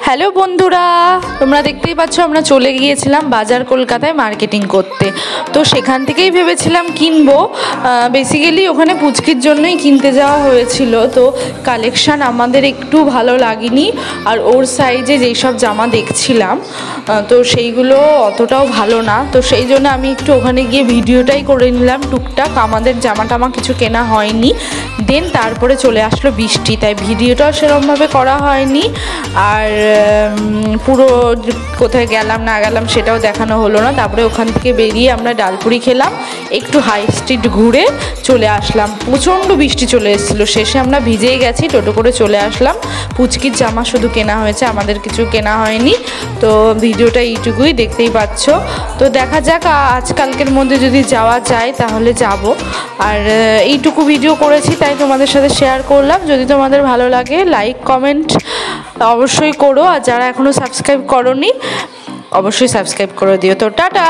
Hello বন্ধুরা, তোমরা দেখতেই পাচ্ছ আমরা চলে গিয়েছিলাম বাজার কলকাতায় মার্কেটিং করতে। তো সেখান থেকেই ভেবেছিলাম কিনবো, বেসিক্যালি ওখানে পুচকির জন্যই কিনতে যাওয়া হয়েছিল। তো কালেকশান আমাদের একটু ভালো লাগেনি, আর ওর সাইজে যেই সব জামা দেখছিলাম তো সেইগুলো অতটাও ভালো না। তো সেই জন্য আমি একটু ওখানে গিয়ে ভিডিওটাই করে নিলাম টুকটাক। আমাদের জামা টামা কিছু কেনা হয়নি। দেন তারপরে চলে আসলো বৃষ্টি, তাই ভিডিওটাও সেরকমভাবে করা হয়নি। আর পুরো কোথায় গেলাম না গেলাম সেটাও দেখানো হলো না। তারপরে ওখান থেকে বেরিয়ে আমরা ডালপুরি খেলাম, একটু হাই স্ট্রিট ঘুরে চলে আসলাম। প্রচণ্ড বৃষ্টি চলে এসেছিলো, শেষে আমরা ভিজেই গেছি, টোটো করে চলে আসলাম। পুচকির জামা শুধু কেনা হয়েছে, আমাদের কিছু কেনা হয়নি। তো ভিডিওটা এইটুকুই, দেখতেই পাচ্ছ। তো দেখা যাক আজকালকের মধ্যে যদি যাওয়া যায় তাহলে যাব। আর এইটুকু ভিডিও করেছি তাই তোমাদের সাথে শেয়ার করলাম। যদি তোমাদের ভালো লাগে লাইক কমেন্ট অবশ্যই করো, আর যারা এখনও সাবস্ক্রাইব করোনি অবশ্যই সাবস্ক্রাইব করে দিও। তো টাটা।